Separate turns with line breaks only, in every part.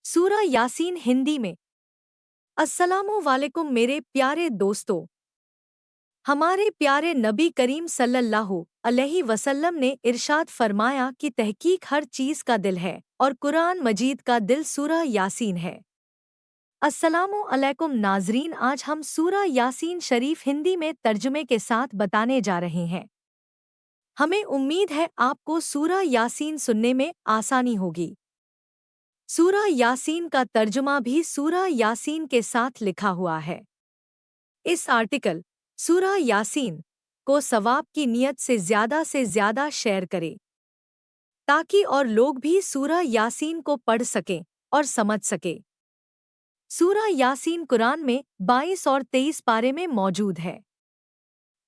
सूरा यासीन हिंदी में। अस्सलामु वालेकुम मेरे प्यारे दोस्तों। हमारे प्यारे नबी करीम सल्लल्लाहु अलैहि वसल्लम ने इरशाद फरमाया कि तहकीक हर चीज़ का दिल है और कुरान मजीद का दिल सूरा यासीन है। अस्सलामु अलैकुम नाजरीन, आज हम सूरा यासीन शरीफ हिंदी में तर्जुमे के साथ बताने जा रहे हैं। हमें उम्मीद है आपको सूरा यासीन सुनने में आसानी होगी। सूरा यासीन का तर्जुमा भी सूरा यासीन के साथ लिखा हुआ है। इस आर्टिकल सूरा यासीन को सवाब की नियत से ज़्यादा शेयर करें ताकि और लोग भी सूरा यासीन को पढ़ सकें और समझ सकें। सूरा यासीन कुरान में 22 और 23 पारे में मौजूद है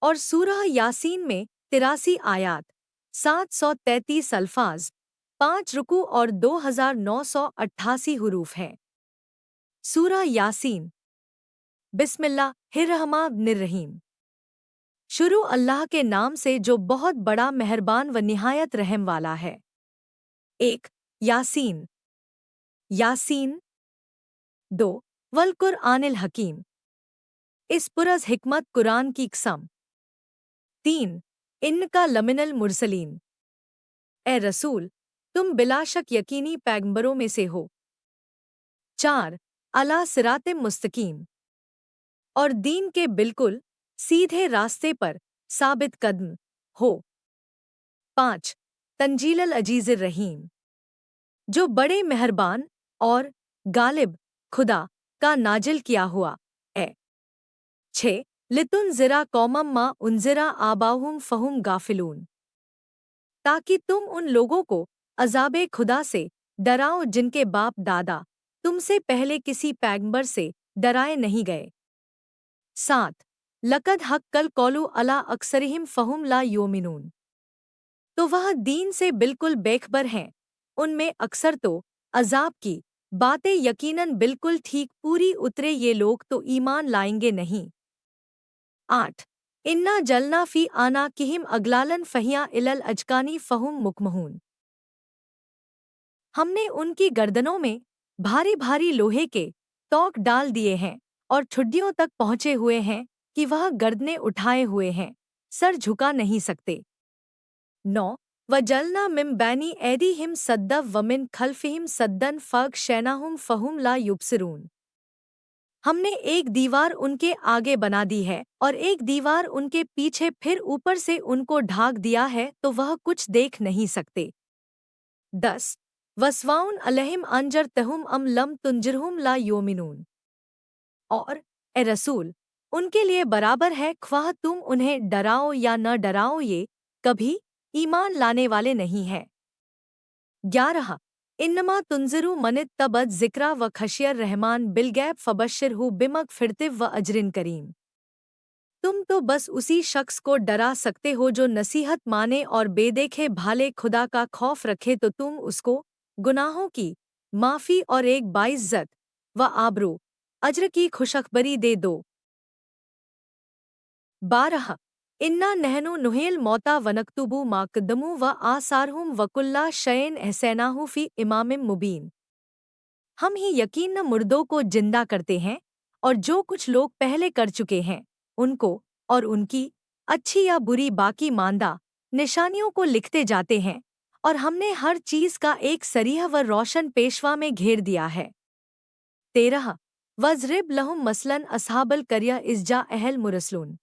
और सूरा यासीन में 83 आयात, 733 अल्फाज, 5 रुकू और 2988 हुरूफ हैं। सूरा यासीन। बिस्मिल्लाहिर्रहमानिर्रहीम। शुरू अल्लाह के नाम से जो बहुत बड़ा मेहरबान व निहायत रहम वाला है। 1. यासीन। यासीन। 2. वल कुरआनिल हकीम। इस पुरज़ हिकमत कुरान की कसम। 3. इन्नका लमिनल मुरसलीन। ए रसूल, तुम बिलाशक यकीनी पैगंबरों में से हो। 4. अला सिरातिम मुस्तकीम, और दीन के बिल्कुल सीधे रास्ते पर साबित कदम हो। 5. तंजीलल अजीज़िर रहीम, जो बड़े मेहरबान और गालिब खुदा का नाजिल किया हुआ है। 6. लितुन ज़िरा कौमम मा उनज़िरा आबाहुम फ़हुम गाफिलून, ताकि तुम उन लोगों को अज़ाबे खुदा से डराओ जिनके बाप दादा तुमसे पहले किसी पैगंबर से डराए नहीं गए। 7. लकद हक्कल कौलु अला अक्सरिहिम फ़हुम ला योमिनून, तो वह दीन से बिल्कुल बेखबर हैं, उनमें अक्सर तो अज़ाब की बातें यकीनन बिल्कुल ठीक पूरी उतरे ये लोग तो ईमान लाएंगे नहीं। 8. इन्ना जलना फ़ी आना किहिम अगलालन फ़हिया इलल अजकानी फ़हुम मुकमहून, हमने उनकी गर्दनों में भारी भारी लोहे के तोक डाल दिए हैं और ठुड्डियों तक पहुँचे हुए हैं कि वह गर्दनें उठाए हुए हैं, सर झुका नहीं सकते। 9. वजलना मिम बैनी ऐदीहिम सद्दव वमिन खल्फिहिम सद्दन फ़ग शैनाहुम फ़हुम ला युबसिरून, हमने एक दीवार उनके आगे बना दी है और एक दीवार उनके पीछे, फिर ऊपर से उनको ढाक दिया है तो वह कुछ देख नहीं सकते। 10. वस्वाउन अलहिम अंजर तहुम अम लम तुंजरहुम ला योमिनून, और ए रसूल, उनके लिए बराबर है ख्वाह तुम उन्हें डराओ या न डराओ, ये कभी ईमान लाने वाले नहीं हैं। 11. इन्नमा तुंजिरु मनित तबद ज़िक्रा व खशियर रहमान बिलगैब फ़बश्शिरहु बिमग़फ़िरतिव व अजरिन करीम, तुम तो बस उसी शख्स को डरा सकते हो जो नसीहत माने और बेदेखे भाले खुदा का खौफ रखे, तो तुम उसको गुनाहों की माफ़ी और एक बाइज़्ज़त व आबरू अज्र की खुशखबरी दे दो। 12. इन्ना नहनु नुहेल मौता वनक्तुबु मा क़द्दमू व आसारहुम वकुल्ला शयन एहसैनाहु फ़ी इमामिम मुबीन, हम ही यकीन मुर्दों को जिंदा करते हैं और जो कुछ लोग पहले कर चुके हैं उनको और उनकी अच्छी या बुरी बाकी मांदा निशानियों को लिखते जाते हैं, और हमने हर चीज़ का एक सरीह व रोशन पेशवा में घेर दिया है। 13. वज़रिब लहुम मसलन अस्हाबल करिया इज़जा अहल मुरसलून,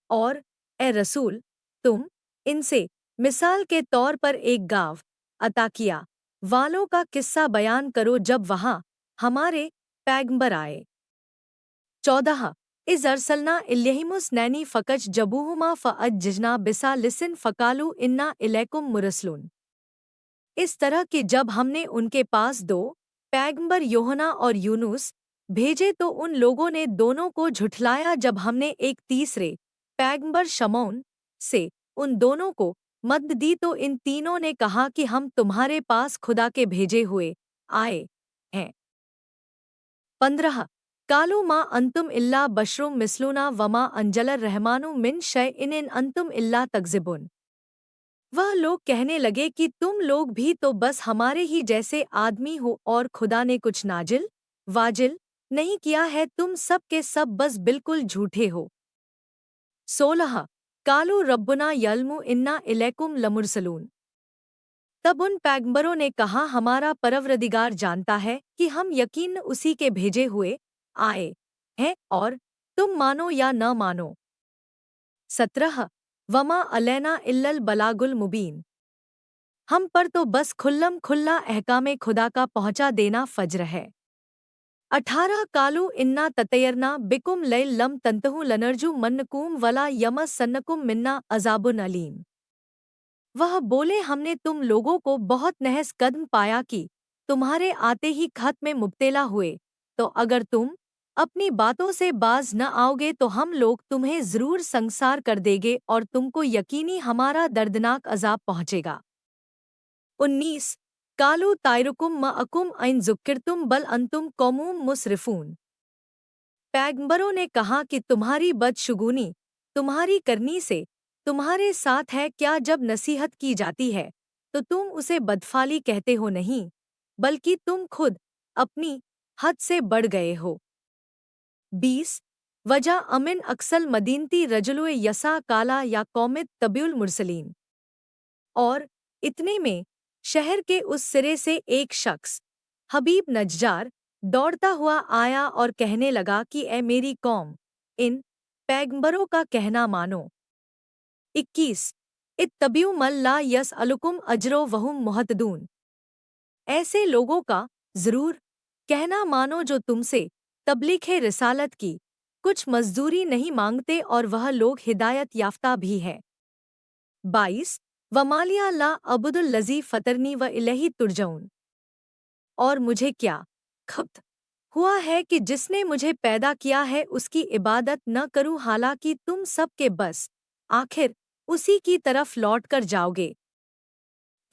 और ए रसूल, तुम इनसे मिसाल के तौर पर एक गाँव अताकिया वालों का किस्सा बयान करो जब वहाँ हमारे पैगंबर आए। 14. इज़ अरसलना इल्यहिमुस नैनी फ़कज जबूहुमा फ़अज्जना बिसा लिसन फ़कालू इन्ना इलैकुम मुरसलून, इस तरह कि जब हमने उनके पास 2 पैगंबर योहना और यूनुस भेजे तो उन लोगों ने दोनों को झुठलाया, जब हमने एक तीसरे पैगंबर शमौन से उन दोनों को मदद दी तो इन तीनों ने कहा कि हम तुम्हारे पास खुदा के भेजे हुए आए हैं। 15. कालू मा अंतुम इल्ला बशरुम मिसलूना वमा अंजलर रहमानु मिन शय इन अंतुम इल्ला तकज़िबुन, वह लोग कहने लगे कि तुम लोग भी तो बस हमारे ही जैसे आदमी हो और खुदा ने कुछ नाजिल वाजिल नहीं किया है, तुम सब के सब बस बिल्कुल झूठे हो। 16 कालू रब्बुना यल्मु इन्ना इलैकुम लमुरसलून। तब उन पैगंबरों ने कहा, हमारा परवरदिगार जानता है कि हम यकीन उसी के भेजे हुए आए हैं, और तुम मानो या न मानो। 17 वमा अलैना इल्लल बलागुल मुबीन। हम पर तो बस खुल्लम खुल्ला अहकामे खुदा का पहुंचा देना फज्र है। 18 कालू इन्ना ततयरना बिकुम लैल लम तंतहु लनरजू मन्नकुम वला यमस सन्नकुम मिन्ना अजाबुन अलीम। वह बोले, हमने तुम लोगों को बहुत नहस कदम पाया कि तुम्हारे आते ही खत में मुब्तेला हुए, तो अगर तुम अपनी बातों से बाज न आओगे तो हम लोग तुम्हें जरूर संसार कर देंगे और तुमको यकीनी हमारा दर्दनाक अजाब पहुंचेगा। 19 कालू तायरुकुम मअकुम ऐन जुक्किरतुम बल अंतुम कौमुम मुसरिफून। पैगंबरों ने कहा कि तुम्हारी बदशुगुनी तुम्हारी करनी से तुम्हारे साथ है क्या, जब नसीहत की जाती है तो तुम उसे बदफाली कहते हो नहीं, बल्कि तुम खुद अपनी हद से बढ़ गए हो। 20 वजह अमिन अक्सल मदीनती रजुलुए यसा काला या कौमित तब्युल मुरसलीन। और इतने में शहर के उस सिरे से एक शख्स हबीब नज्जार दौड़ता हुआ आया और कहने लगा कि ए मेरी कौम, इन पैगंबरों का कहना मानो। 21 इत्तबिउ मल ला यस अलुकुम अजरो वहुम मुहतदून। ऐसे लोगों का जरूर कहना मानो जो तुमसे तबलीग़ रिसालत की कुछ मजदूरी नहीं मांगते और वह लोग हिदायत याफ्ता भी है। 22 वमालिया ला अबुदुल लजी फतरनी व इलही तुरजऊन। और मुझे क्या खप्त हुआ है कि जिसने मुझे पैदा किया है उसकी इबादत न करूं, हालांकि तुम सब के बस आखिर उसी की तरफ लौट कर जाओगे।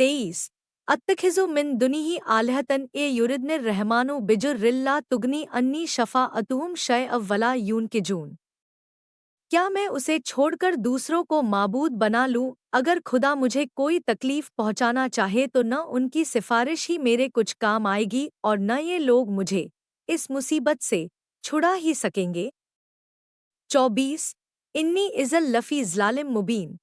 23 अत्तखिजु मिन दुनिही आलहतन ए युरिदनिर रहमानु बिजुर्रिल्ला तुगनी अन्नी शफा अतुहुम शय अव्वला यून के जून। क्या मैं उसे छोड़कर दूसरों को माबूद बना लूं? अगर खुदा मुझे कोई तकलीफ पहुंचाना चाहे तो न उनकी सिफारिश ही मेरे कुछ काम आएगी और न ये लोग मुझे इस मुसीबत से छुड़ा ही सकेंगे। 24 इन्नी इज़ल लफ़ी ज़लालिम मुबीन।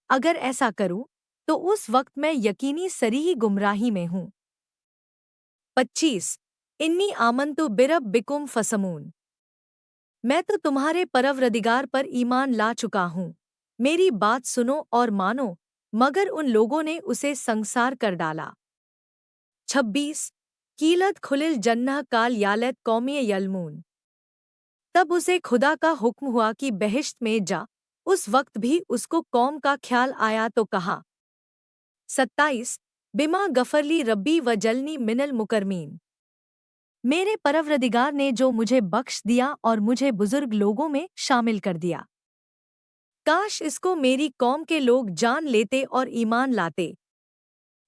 अगर ऐसा करूं तो उस वक्त मैं यकीनी सरीही गुमराही में हूं। 25 इन्नी आमनतु बिरब बिकुम फसमून। मैं तो तुम्हारे परवरदिगार पर ईमान ला चुका हूँ, मेरी बात सुनो और मानो। मगर उन लोगों ने उसे संसार कर डाला। 26 कीलत खुलिल जन्नह काल यालत कौमिय यलमून। तब उसे खुदा का हुक्म हुआ कि बहिश्त में जा, उस वक्त भी उसको कौम का ख्याल आया तो कहा। 27 बिमा गफरली रब्बी व जलनी मिनल मुकरमीन। मेरे परवरदिगार ने जो मुझे बख्श दिया और मुझे बुजुर्ग लोगों में शामिल कर दिया। काश इसको मेरी कौम के लोग जान लेते और ईमान लाते।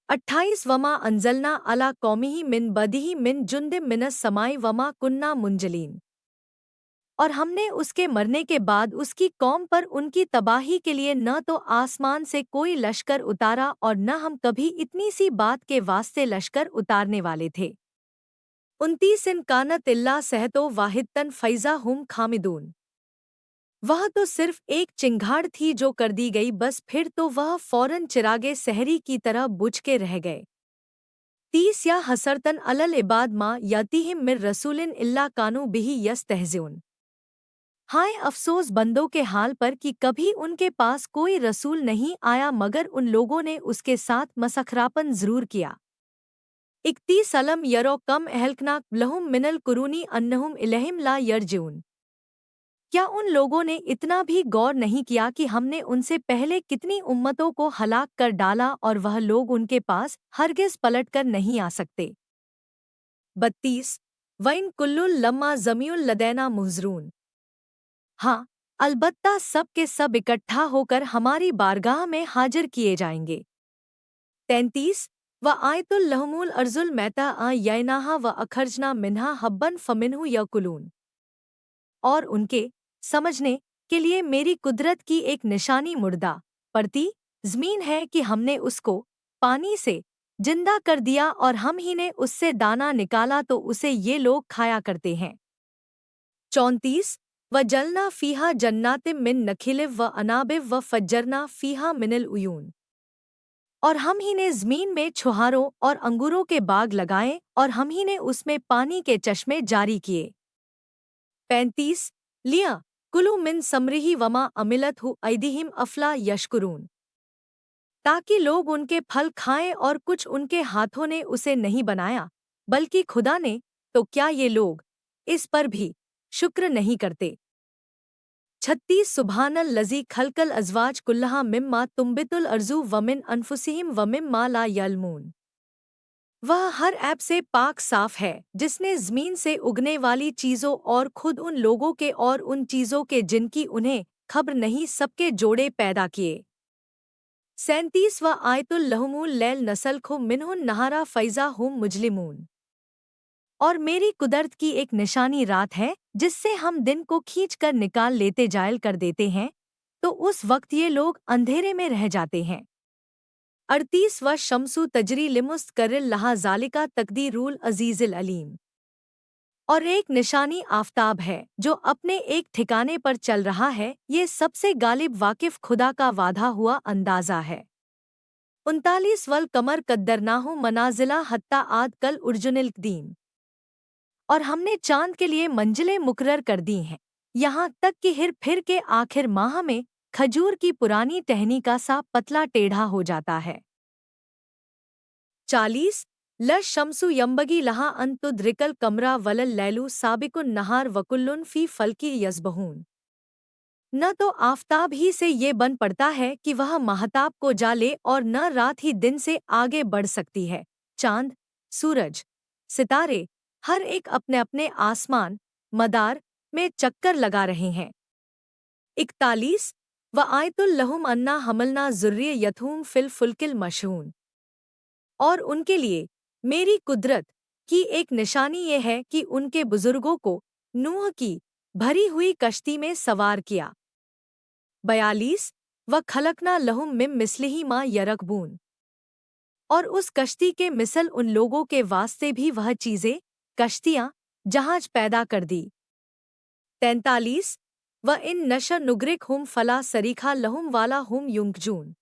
28 वमा अंजलना अला कौमिही मिन बदिही मिन जुंदिम मिनस समाई वमा कुन्ना मुंजलीन। और हमने उसके मरने के बाद उसकी कौम पर उनकी तबाही के लिए न तो आसमान से कोई लश्कर उतारा और न हम कभी इतनी सी बात के वास्ते लश्कर उतारने वाले थे। 29 इन कानत इल्ला सहतो वाहिदतन फैज़ा हुम खामिदून। वह तो सिर्फ एक चिंगाड़ थी जो कर दी गई, बस फिर तो वह फौरन चिरागे सहरी की तरह बुझ के रह गए। 30 या हसरतन अलल इबाद मा यतीहिम मिर रसूलिन इल्ला कानू बिही यस्तहज़िऊन। हाय अफसोस बंदों के हाल पर कि कभी उनके पास कोई रसूल नहीं आया मगर उन लोगों ने उसके साथ मसखरापन जरूर किया। 31 अलम यरो कम अहलकना लहुम मिनल कुरूनी अन्नहुम इलहिम ला यरजिऊन। क्या उन लोगों ने इतना भी गौर नहीं किया कि हमने उनसे पहले कितनी उम्मतों को हलाक कर डाला और वह लोग उनके पास हरगिज पलट कर नहीं आ सकते। 32 वइन कुल्लुल लम्मा जमीउल लदैना मुहजरून। हाँ, अलबत्ता सब के सब इकट्ठा होकर हमारी बारगाह में हाजिर किए जाएंगे। 33 व आयतुल लहमुल अर्जुल मैता यनाहा व अखरजना मिन्हा हब्बन फमिन्हु यकुलून। और उनके समझने के लिए मेरी कुदरत की एक निशानी मुर्दा पड़ती ज़मीन है कि हमने उसको पानी से जिंदा कर दिया और हम ही ने उससे दाना निकाला तो उसे ये लोग खाया करते हैं। 34 व जलना फीहा जन्नातिम मिन नखिलिव व अनाबिव व फज्जरना फीहा मिनल उयून। और हम ही ने ज़मीन में छुहारों और अंगूरों के बाग लगाए और हम ही ने उसमें पानी के चश्मे जारी किए। 35 लिया कुलू मिन समरिही वमा अमिलत हु ऐदिहिम अफला यशकुरून। ताकि लोग उनके फल खाएं और कुछ उनके हाथों ने उसे नहीं बनाया बल्कि खुदा ने, तो क्या ये लोग इस पर भी शुक्र नहीं करते। 36 सुबहानल लज़ी खलकल अज़वाज कुल्लहा मिम्मा तुम्बितुल अर्ज़ु वमिन अनफुसिहिम वमिम्मा ला यल्मून। वह हर ऐब से पाक साफ है जिसने ज़मीन से उगने वाली चीज़ों और खुद उन लोगों के और उन चीज़ों के जिनकी उन्हें खबर नहीं सबके जोड़े पैदा किए। 37 व आयतुल लहुमुल लैल नसलखु मिन्हुन नहारा फ़ैज़ा हुम मुजलिमून। और मेरी कुदरत की एक निशानी रात है जिससे हम दिन को खींचकर निकाल लेते जायल कर देते हैं, तो उस वक्त ये लोग अंधेरे में रह जाते हैं। 38 व शम्सु तजरी लिमुस्त करल लहा जालिका तकदीरुल अजीज़िल अलीम। और एक निशानी आफताब है जो अपने एक ठिकाने पर चल रहा है, ये सबसे गालिब वाकिफ खुदा का वादा हुआ अंदाज़ा है। 39 वल कमर कद्दरनाहु मनाजिला हत्ता आद कल उर्जुनिल दीन। और हमने चांद के लिए मंजिलें मुकर्रर कर दी हैं, यहाँ तक कि हिर फिर के आखिर माह में खजूर की पुरानी टहनी का सा पतला टेढ़ा हो जाता है। 40 ल शम्सु यम्बगी लहा अंतुद्रिकल कमरा वलल लैलू साबिकुन नहार वकुल्लुन फी फल्की यस्बहून। न तो आफताब ही से ये बन पड़ता है कि वह महताब को जा ले और न रात ही दिन से आगे बढ़ सकती है। चांद, सूरज, सितारे हर एक अपने अपने आसमान मदार में चक्कर लगा रहे हैं। 41 व आयतुल लहुम अन्ना हमलना ज़ुर्रिय यथूम फिल फुल्किल मशहून। और उनके लिए मेरी कुदरत की एक निशानी ये है कि उनके बुजुर्गों को नूह की भरी हुई कश्ती में सवार किया। 42 व खलकना लहुम मिम मिस्लिही मा यरकबून। और उस कश्ती के मिसल उन लोगों के वास्ते भी वह चीज़ें कश्तियाँ जहाज पैदा कर दी। 43 व इन नशर नुग्रिक हुम फला सरीखा लहुम वाला हुम युंकजून।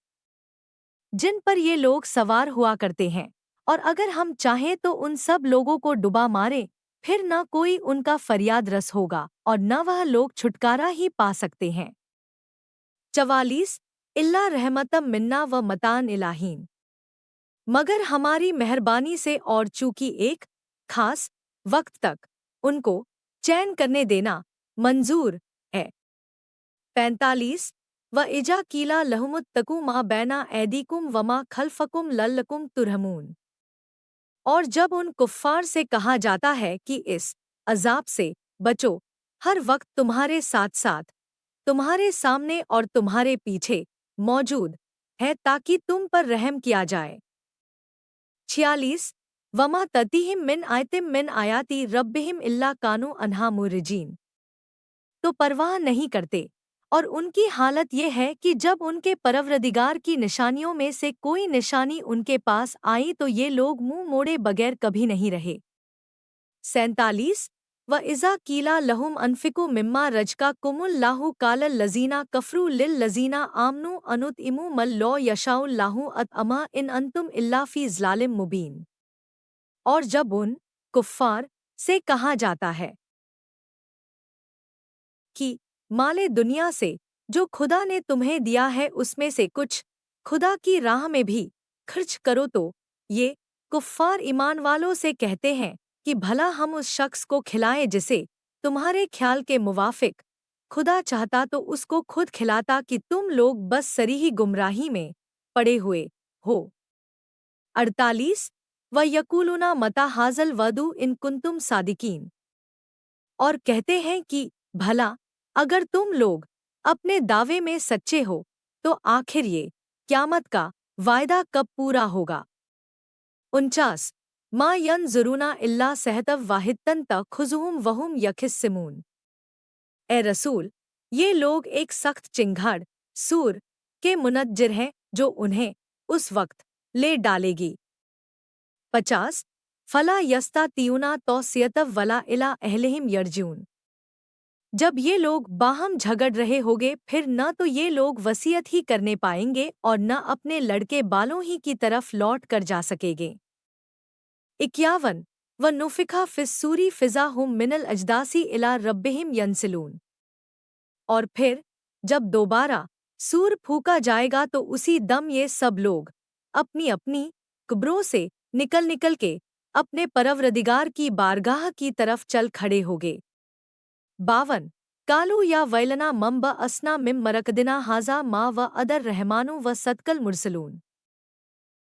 जिन पर ये लोग सवार हुआ करते हैं, और अगर हम चाहें तो उन सब लोगों को डुबा मारे, फिर न कोई उनका फरियाद रस होगा और न वह लोग छुटकारा ही पा सकते हैं। 44 इल्ला रहमतम मिन्ना व मतान इलाहीन। मगर हमारी मेहरबानी से और चूंकि एक खास वक्त तक उनको चैन करने देना मंजूर है। 45 व इजा कीला लहुमुत्तकू मा बैना ऐदीकुम वमा खल्फकुम लल्लकुम तुरहमून। और जब उन कुफ्फार से कहा जाता है कि इस अजाब से बचो, हर वक्त तुम्हारे साथ साथ, तुम्हारे सामने और तुम्हारे पीछे मौजूद है ताकि तुम पर रहम किया जाए। 46 वमा ततीहिम मिन आयतिम मिन आयाती रब्बिहिम इल्ला कानू अन्हा मुरजीन। तो परवाह नहीं करते, और उनकी हालत ये है कि जब उनके परवरदिगार की निशानियों में से कोई निशानी उनके पास आई तो ये लोग मुंह मोड़े बगैर कभी नहीं रहे। 47 व इज़ा कीला लहुम अनफिकु मिम्मा रजका कुमुल लाहू कालल लजीना कफरू लिल लजीना आमनु अनुत इमु मल लौ यशाउल लाहू अत अमा इन अंतुम इल्ला फी ज़लालिम मुबीन। और जब उन कुफ्फार से कहा जाता है कि माले दुनिया से जो खुदा ने तुम्हें दिया है उसमें से कुछ खुदा की राह में भी खर्च करो, तो ये कुफ्फार ईमान वालों से कहते हैं कि भला हम उस शख्स को खिलाएं जिसे तुम्हारे ख्याल के मुवाफिक खुदा चाहता तो उसको खुद खिलाता कि तुम लोग बस सरीही गुमराही में पड़े हुए हो। 48 व यकूलुना मता हाजल वदु इन कुंतुम सादिकीन। और कहते हैं कि भला अगर तुम लोग अपने दावे में सच्चे हो तो आखिर ये क़यामत का वायदा कब पूरा होगा। 49 मा यंज़ुरूना इल्ला सहतव वाहिदतन तख़ुज़ुहुम वहुम यखिस्सिमून। ए रसूल, ये लोग एक सख्त चिंगाड़ सूर के मुनज्जिर हैं जो उन्हें उस वक्त ले डालेगी। 50 फला यस्ता तियुना तौसियतव वला इला अहलिहिम यर्जून। जब ये लोग बाहम झगड़ रहे होंगे, फिर न तो ये लोग वसीयत ही करने पाएंगे और न अपने लड़के बालों ही की तरफ लौट कर जा सकेंगे। 51 व नुफिखा फिस्सूरी फिजा हुम मिनल अजदासी इला रब्बिहिम यंसिलून। और फिर जब दोबारा सूर फूका जाएगा तो उसी दम ये सब लोग अपनी अपनी कब्रों से निकल निकल के अपने परवरदिगार की बारगाह की तरफ चल खड़े होंगे। 52 कालू या वैलना मम ब असना मिम मरकदिना हाजा माँ व अदर रहमानु व सदकल मुरसलून।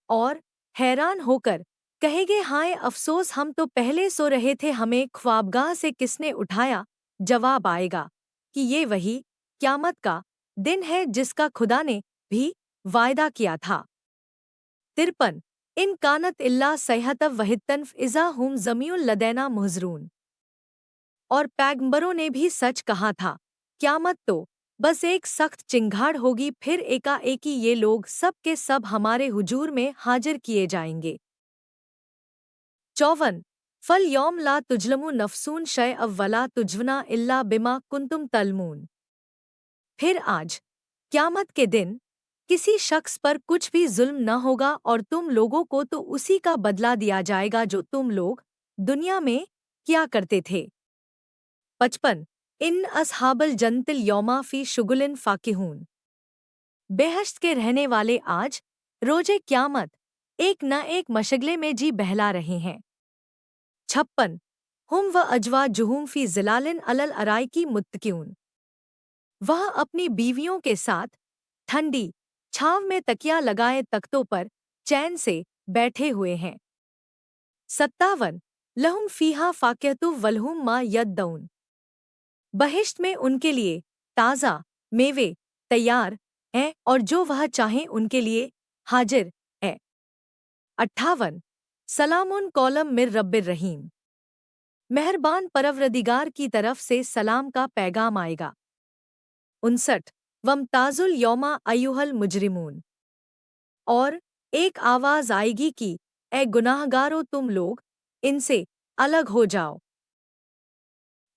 और हैरान होकर कहेंगे, हाय अफसोस, हम तो पहले सो रहे थे, हमें ख्वाबगाह से किसने उठाया। जवाब आएगा कि ये वही क़यामत का दिन है जिसका खुदा ने भी वायदा किया था। 53 इन कानत इल्ला सैहतव वहित्तन इज़ा हुम ज़मीउल लदैना मुहज़रून। और पैगंबरों ने भी सच कहा था, क़यामत तो बस एक सख्त चिंगाड़ होगी, फिर एकाएकी ये लोग सब के सब हमारे हुजूर में हाजिर किए जाएंगे। 54 फल यौम ला तुजलमु नफसून शय अव्वला तुजवना इल्ला बिमा कुंतुम तलमून। फिर आज क़यामत के दिन किसी शख्स पर कुछ भी जुल्म न होगा और तुम लोगों को तो उसी का बदला दिया जाएगा जो तुम लोग दुनिया में किया करते थे। 55 इन असहाबल जन्नतिल यौमा फी शुगुलिन फाकिहून। बेहश्त के रहने वाले आज रोजे क़यामत एक न एक मशगले में जी बहला रहे हैं। 56 हुम व अजवा जुहूम फी ज़िलालिन अलल अराइकी मुत्तकिऊन। वह अपनी बीवियों के साथ ठंडी छाँव में तकिया लगाए तख्तों पर चैन से बैठे हुए हैं। 57 लहुम फीहा फाकिहतु वलहुम मा यद्दऊन। बहिश्त में उनके लिए ताज़ा मेवे तैयार हैं और जो वह चाहें उनके लिए हाजिर है। 58 सलामुन कौलम मिर रब्बिर रहीम। मेहरबान परवरदिगार की तरफ से सलाम का पैगाम आएगा। 59 वमताजुल यौमा अय्युहल मुजरिमून। और एक आवाज़ आएगी कि ए गुनाहगारों, तुम लोग इनसे अलग हो जाओ।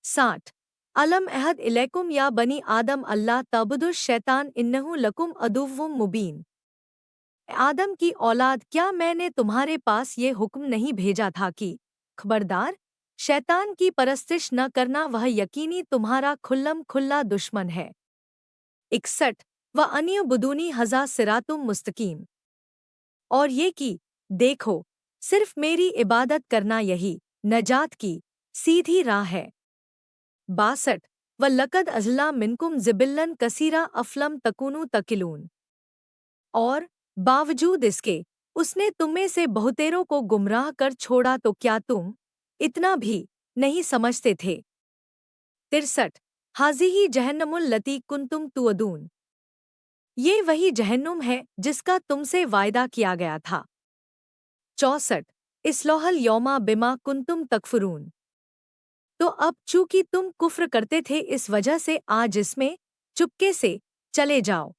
60 अलम अहद इलैकुम या बनी आदम अल्लाह तबुदुश शैतान इन्नहु लकुम अदुव्वुम मुबीन। आदम की औलाद, क्या मैंने तुम्हारे पास ये हुक्म नहीं भेजा था कि खबरदार शैतान की परस्तिश न करना, वह यकीनी तुम्हारा खुल्लम खुल्ला दुश्मन है। 61 व अनिय बुदूनी हज़ा सिरातुम मुस्तकीम। और ये कि देखो, सिर्फ मेरी इबादत करना यही नजात की सीधी राह है। 62 व लकद अज़ला मिनकुम ज़िबिल्लन कसीरा अफ़लम तकुनु तकिलून। और बावजूद इसके उसने तुम्में से बहुतेरों को गुमराह कर छोड़ा, तो क्या तुम इतना भी नहीं समझते थे। 63 हाज़िही जहन्नमुल लती कुंतुम तुअदून। ये वही जहन्नुम है जिसका तुमसे वायदा किया गया था। 64 इस्लौहल यौमा बिमा कुंतुम तकफुरून। तो अब चूंकि तुम कुफ्र करते थे, इस वजह से आज इसमें चुपके से चले जाओ।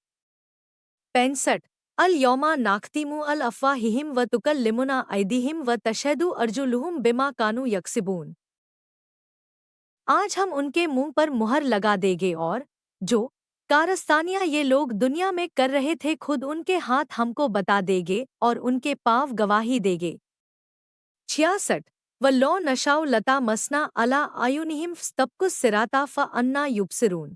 65 अल यौमा नाख्तिमु अल अफ़वाहिहिम व तुकल्लिमुना ऐदीहिम व तशहदु अर्जुलुहुम बिमा कानू यक्सिबून। आज हम उनके मुंह पर मुहर लगा देंगे और जो कारस्तानियां ये लोग दुनिया में कर रहे थे, खुद उनके हाथ हमको बता देंगे और उनके पाँव गवाही देंगे। 66 व लौ नशाउ लता मसना अला आयुनिहिम स्तबकुस सिराता फ अन्ना युबसिरून।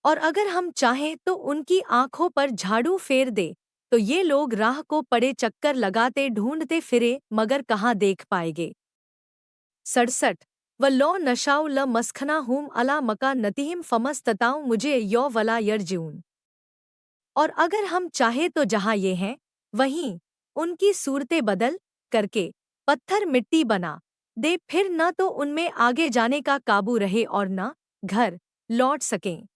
और अगर हम चाहें तो उनकी आंखों पर झाड़ू फेर दे, तो ये लोग राह को पड़े चक्कर लगाते ढूंढते फिरे, मगर कहाँ देख पाएंगे। 67 व लौ नशाउ ल मस्खना हुम अला मका नतिहिम फमस्तताऊ मुझे यौ वला यरजून। और अगर हम चाहे तो जहाँ ये हैं वहीं उनकी सूरतें बदल करके पत्थर मिट्टी बना दे, फिर न तो उनमें आगे जाने का काबू रहे और न घर लौट सकें।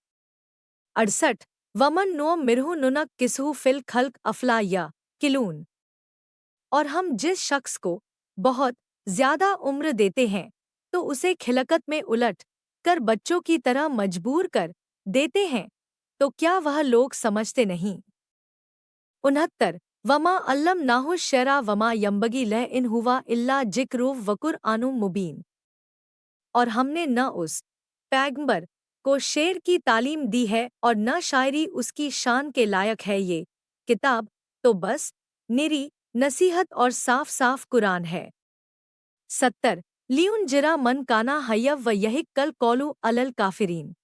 68 वमन नो मिरहु नुनक किसहु फिल खल्क अफला या किलून। और हम जिस शख्स को बहुत ज्यादा उम्र देते हैं तो उसे खिलकत में उलट कर बच्चों की तरह मजबूर कर देते हैं, तो क्या वह लोग समझते नहीं। 69 वमा अल्लम नाहु शरा वमा यम्बगी लह इन हुआ इल्ला जिक्रुव वकुर आनु मुबीन। और हमने न उस पैगंबर को शेर की तालीम दी है और न शायरी उसकी शान के लायक है, ये किताब तो बस निरी नसीहत और साफ साफ कुरान है। 70 लियुन जिरा मन काना हय्यव व यहिक कल कौलू अलल काफिरीन।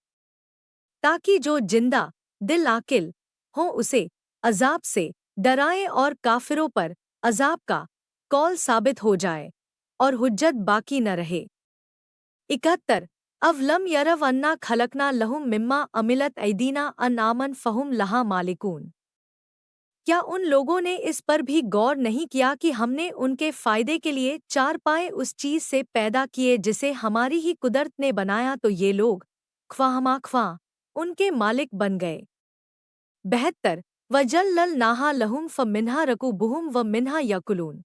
ताकि जो जिंदा दिल आकिल हो उसे अजाब से डराए और काफिरों पर अजाब का कौल साबित हो जाए और हुज्जत बाकी न रहे। 71 अवलम यरव अन्ना खलकना लहुम मिम्मा अमिलत ऐदीना अनामन फहुम लहा मालिकून। क्या उन लोगों ने इस पर भी गौर नहीं किया कि हमने उनके फायदे के लिए चार पाए उस चीज से पैदा किए जिसे हमारी ही कुदरत ने बनाया, तो ये लोग ख्वाहमाख्वाह उनके मालिक बन गए। 72 वजल्लल नाहा लहुम फ मिन्हा रकूबुहुम व मिन्हा यकुलून।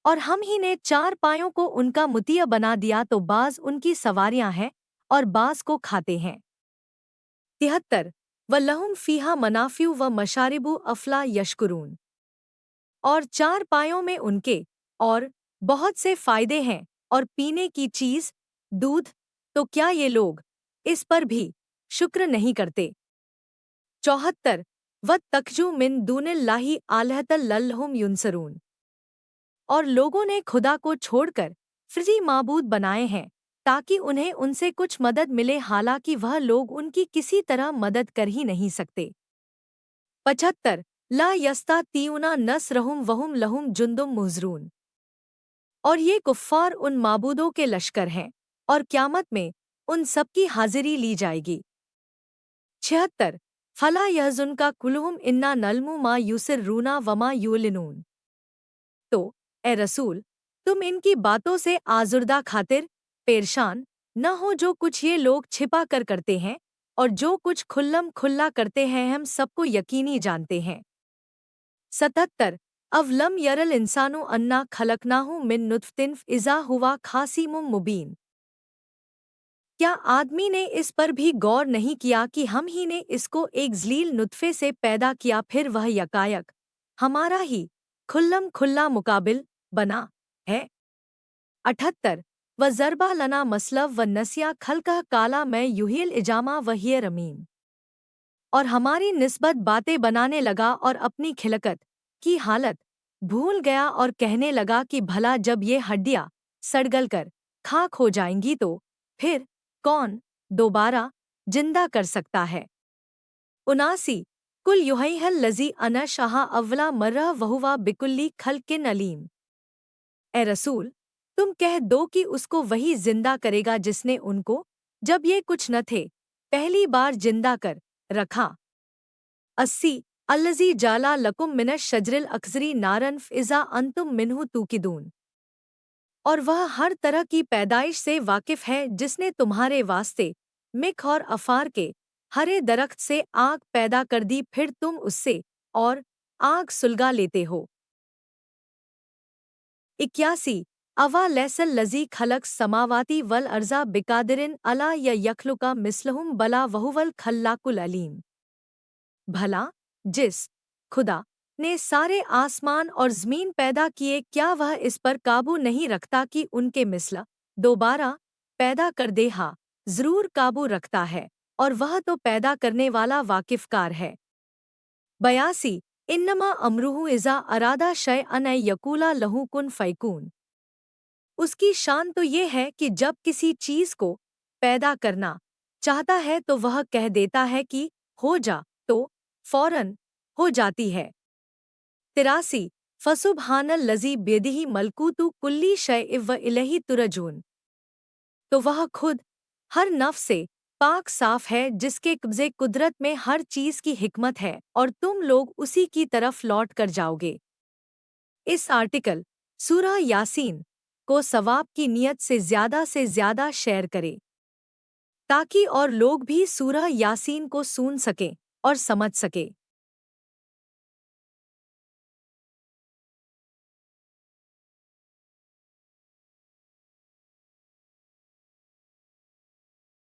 और हम ही ने चार पायों को उनका मुतिया बना दिया, तो बाज उनकी सवारियां हैं और बाज को खाते हैं। 73 व लहुम फीहा मनाफ्यू व मशारिबु अफला यशकुरून। और चार पायों में उनके और बहुत से फायदे हैं और पीने की चीज दूध, तो क्या ये लोग इस पर भी शुक्र नहीं करते। 74 व तखजू मिन दूनिल्लाही आलहतल लल्लहुम युनसरून। और लोगों ने खुदा को छोड़कर फिजी माबूद बनाए हैं ताकि उन्हें उनसे कुछ मदद मिले, हालांकि वह लोग उनकी किसी तरह मदद कर ही नहीं सकते। 75 ला यस्ता तीउना नसरहुम वहुम लहुम जुंदुम मुहजरून। और ये कुफ्फार उन माबूदों के लश्कर हैं और क्यामत में उन सबकी हाजिरी ली जाएगी। 76 फला यहजुन का कुलहुम इन्ना नलमु मा यूसिर रूना वमा यूलिनून। तो ए रसूल, तुम इनकी बातों से आजुर्दा खातिर पेरशान न हो जो कुछ ये लोग छिपा कर करते हैं और जो कुछ खुल्लम खुल्ला करते हैं, हम सबको यकीनी जानते हैं। 77 अवलम यरल इंसानु अन्ना खलकनाहु मिन नुत्फतिन इज़ा हुआ खासीमुम मुबीन। क्या आदमी ने इस पर भी गौर नहीं किया कि हम ही ने इसको एक ज़लील नुत्फे से पैदा किया, फिर वह यकायक हमारा ही खुल्लम खुल्ला मुकाबिल बना है। 78 व ज़रबा लना मसलब व नसिया खलकह काला मैं युहिल इजामा व हिय रमीम। और हमारी निस्बत बातें बनाने लगा और अपनी खिलकत की हालत भूल गया और कहने लगा कि भला जब ये हड्डियां सड़गल कर खाक हो जाएंगी तो फिर कौन दोबारा जिंदा कर सकता है। 79 कुल युहैहल लजी अना शाह अव्वला मर्रह वहुवा बिकुल्ली खल्किन अलीम। ए रसूल, तुम कह दो कि उसको वही जिंदा करेगा जिसने उनको, जब ये कुछ न थे, पहली बार जिंदा कर रखा। 80 अल्लज़ी जाला लकुम मिनश शजरिल अखज़री नारन फ़िज़ा अंतुम मिन्हु तूकिदून। और वह हर तरह की पैदाइश से वाकिफ है जिसने तुम्हारे वास्ते मिख और अफार के हरे दरख्त से आग पैदा कर दी, फिर तुम उससे और आग सुलगा लेते हो। 81 अवा लैसल लजी खलक समावाती वल अर्जा बिकादिरिन अला या यखलुका मिसलहुम बला वहुवल खल्लाकुल अलीम। भला जिस खुदा ने सारे आसमान और ज़मीन पैदा किए, क्या वह इस पर काबू नहीं रखता कि उनके मिसला दोबारा पैदा कर दे? हाँ, ज़रूर काबू रखता है और वह तो पैदा करने वाला वाकिफ़कार है। 82 इन्नमा अमरुहु इज़ा अरादा शय अन यकूला लहू कुन फ़यकून। उसकी शान तो ये है कि जब किसी चीज़ को पैदा करना चाहता है तो वह कह देता है कि हो जा, तो फौरन हो जाती है। 83 फसुबहानल लज़ी बेदिही मलकूतु कुल्ली शय व इलही तुरजून। तो वह खुद हर नफ्स से पाक साफ है जिसके कब्ज़े कुदरत में हर चीज़ की हिकमत है और तुम लोग उसी की तरफ लौट कर जाओगे। इस आर्टिकल सूरह यासीन को सवाब की नियत से ज़्यादा शेयर करें ताकि और लोग भी सूरह यासीन को सुन सकें और समझ सकें।